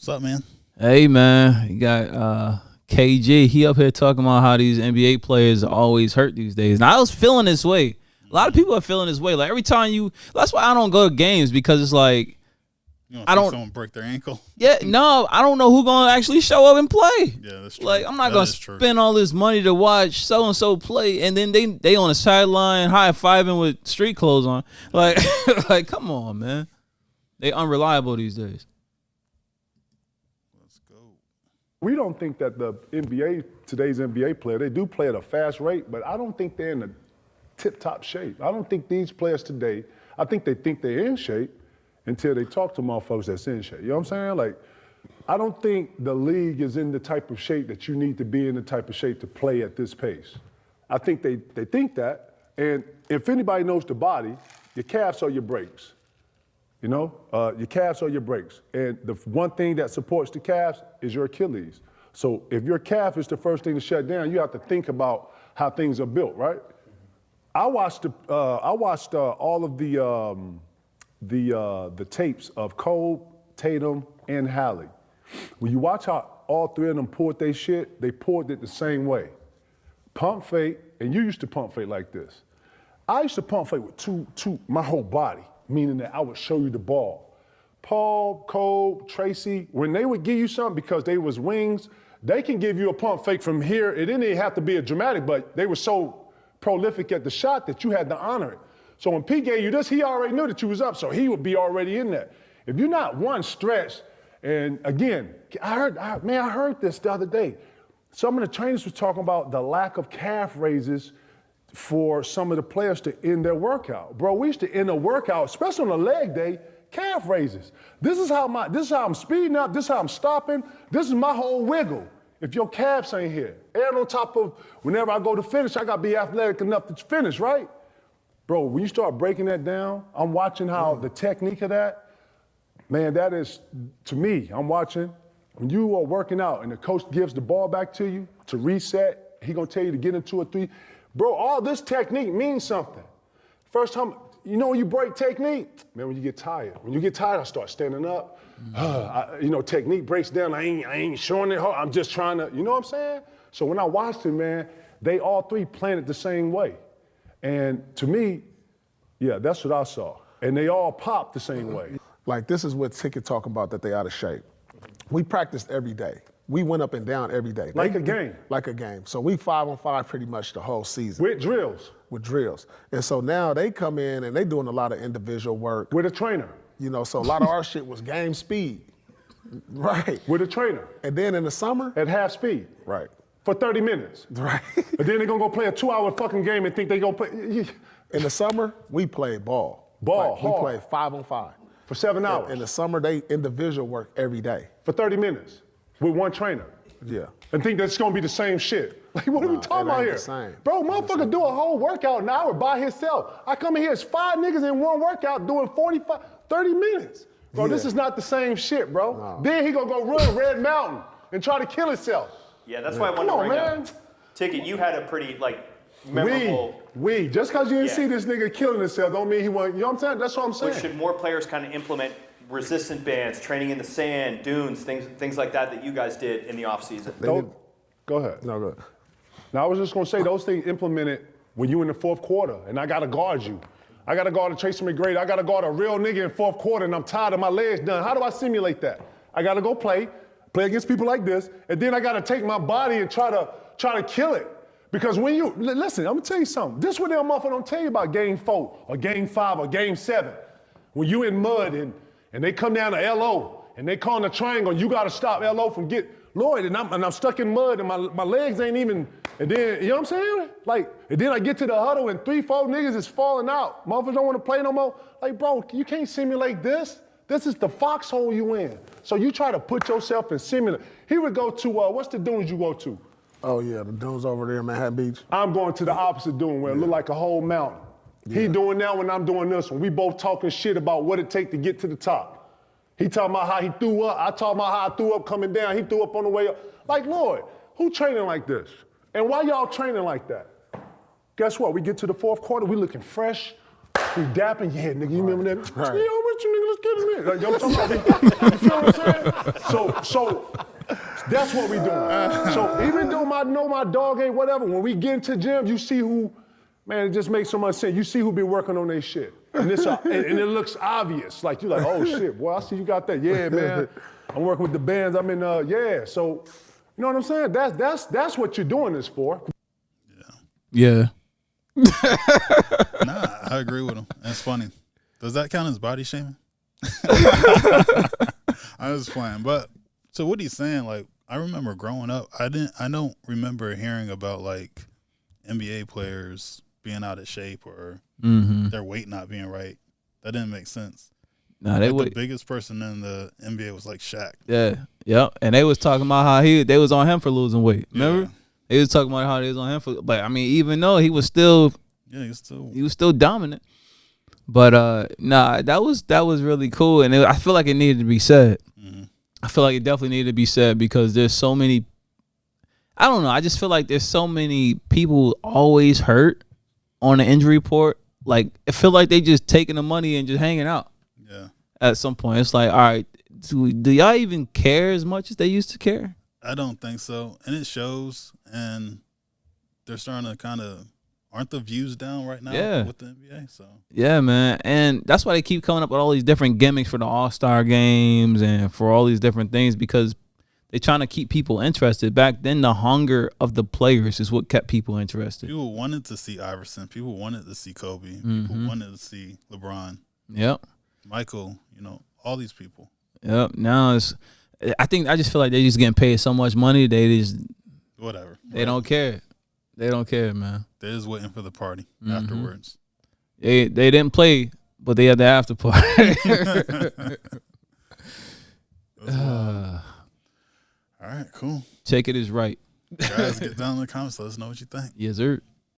What's up, man? Hey, man. You got KG. He up here talking about how these NBA players are always hurt these days. Now, I was feeling this way. A lot of people are feeling this way. Like, every time that's why I don't go to games, because it's like, I don't. Someone break their ankle. Yeah, no, I don't know who's gonna actually show up and play. Yeah, that's true. Like, I'm not gonna spend all this money to watch so and so play, and then they on the sideline high fiving with street clothes on. Like, like, come on, man. They unreliable these days. Let's go. We don't think that the today's NBA player, they do play at a fast rate, but I don't think they're in a tip-top shape. I don't think these players today, I think they're in shape until they talk to motherfuckers that's in shape. You know what I'm saying? Like, I don't think the league is in the type of shape that you need to be in the type of shape to play at this pace. I think they think that, and if anybody knows the body, your calves are your brakes. You know, your calves are your brakes. And the one thing that supports the calves is your Achilles. So if your calf is the first thing to shut down, you have to think about how things are built, right? I watched all of the tapes of Cole, Tatum, and Hallie. When you watch how all three of them poured their shit, they poured it the same way. Pump fake, and you used to pump fake like this. I used to pump fake with my whole body, meaning that I would show you the ball. Paul, Cole, Tracy, when they would give you something because they was wings, they can give you a pump fake from here. It didn't even have to be a dramatic, but they were so prolific at the shot that you had to honor it. So when P gave you this, he already knew that you was up, so he would be already in there. If you're not one stretch, and again, I heard this the other day. Some of the trainers were talking about the lack of calf raises for some of the players to end their workout. Bro, we used to end a workout, especially on a leg day, calf raises. This is how I'm speeding up, this is how I'm stopping, this is my whole wiggle. If your calves ain't here. And on top of, whenever I go to finish, I gotta be athletic enough to finish, right? Bro, when you start breaking that down, I'm watching how the technique of that, man, that is, to me, I'm watching, when you are working out and the coach gives the ball back to you to reset, he gonna tell you to get into a three. Bro, all this technique means something. First time, you know when you break technique? Man, when you get tired. When you get tired, I start standing up. Technique breaks down, I ain't showing it, I'm just trying to, you know what I'm saying? So when I watched it, man, they all three playing it the same way. And to me, yeah, that's what I saw. And they all popped the same way. Like, this is what Ticket talking about, that they out of shape. We practiced every day. We went up and down every day. Like a game. Like a game. So we 5-on-5 pretty much the whole season. With drills. With drills. And so now they come in and they doing a lot of individual work. With a trainer. You know, so a lot of our shit was game speed. Right. With a trainer. And then in the summer? At half speed. Right. For 30 minutes. Right. And then they're gonna go play a 2-hour fucking game and think they gonna play. In the summer, we played ball. Ball, like, we played 5-on-5. For 7 hours. In the summer, they individual work every day. For 30 minutes. With one trainer. Yeah. And think that's gonna be the same shit. Like, what are we talking about here? The same. Bro, motherfucker do a whole workout an hour by himself. I come in here, it's 5 niggas in one workout doing 30 minutes. Bro, This is not the same shit, bro. No. Then he gonna go run Red Mountain and try to kill himself. Yeah, that's why I wanted to bring up. Ticket, you had a pretty, memorable. Just because you didn't see this nigga killing himself don't mean he wasn't, you know what I'm saying? That's what I'm saying. But should more players kind of implement resistant bands, training in the sand, dunes, things like that you guys did in the offseason? Go ahead. No, go ahead. Now, I was just gonna say those things implemented when you in the fourth quarter, and I gotta guard you. I gotta guard a Tracy McGrady. I gotta guard a real nigga in fourth quarter, and I'm tired of my legs done. How do I simulate that? I gotta go play against people like this, and then I gotta take my body and try to kill it. Because when you, listen, I'm gonna tell you something. This is what them motherfuckers don't tell you about game 4 or game 5 or game 7. When you in mud and they come down to LO and they call the triangle and you gotta stop LO from Lloyd, and I'm stuck in mud and my legs ain't even, and then, you know what I'm saying? Like, and then I get to the huddle and 3-4 niggas is falling out. Motherfuckers don't wanna play no more. Like, bro, you can't simulate this. This is the foxhole you in. So you try to put yourself in simulate. He would go to, what's the dunes you go to? Oh yeah, the dunes over there in Manhattan Beach. I'm going to the opposite dune where it look like a whole mountain. Yeah. He doing that when I'm doing this one. We both talking shit about what it take to get to the top. He talking about how he threw up. I talking about how I threw up coming down. He threw up on the way up. Like, Lord, who training like this? And why y'all training like that? Guess what? We get to the fourth quarter, we looking fresh. We dapping, yeah, nigga, you remember that? Right. Yo, what you nigga, let's get him in. Like, yo, I'm talking about, you feel what I'm saying? So that's what we doing. So even though I know my dog ain't whatever, when we get into gym, you see who, man, it just makes so much sense. You see who been working on their shit. And, and it looks obvious. Like, you're like, oh shit, boy, I see you got that. Yeah, man. I'm working with the bands. I'm in, yeah. So, you know what I'm saying? That's what you're doing this for. Yeah. Nah, I agree with him. That's funny. Does that count as body shaming? I was playing, but so what he's saying, like, I remember growing up, I don't remember hearing about like NBA players being out of shape or their weight not being right. That didn't make sense. Nah, like the biggest person in the NBA was like Shaq. Yeah, yep. And they was talking about how they was on him for losing weight. Remember? Yeah. They was talking about how they was on him for, but I mean, even though he was still, he was still dominant. But nah, that was really cool, and I feel like it needed to be said. I feel like it definitely needed to be said because there's so many. I don't know. I just feel like there's so many people always hurt on the injury report. Like, I feel like they just taking the money and just hanging out. Yeah. At some point, it's like, all right, do y'all even care as much as they used to care? I don't think so, and it shows. And they're starting to kind of, aren't the views down right now with the NBA? So yeah, man, and that's why they keep coming up with all these different gimmicks for the All-Star games and for all these different things because they're trying to keep people interested. Back then, the hunger of the players is what kept people interested. People wanted to see Iverson. People wanted to see Kobe. People wanted to see LeBron. Yep. Michael, you know, all these people. Yep. Now I just feel like they're just getting paid so much money, they just whatever. They don't care. They don't care, man. They're just waiting for the party afterwards. They didn't play, but they had the after party. All right, cool. Take it as right. Guys, get down in the comments. Let us know what you think. Yes, sir.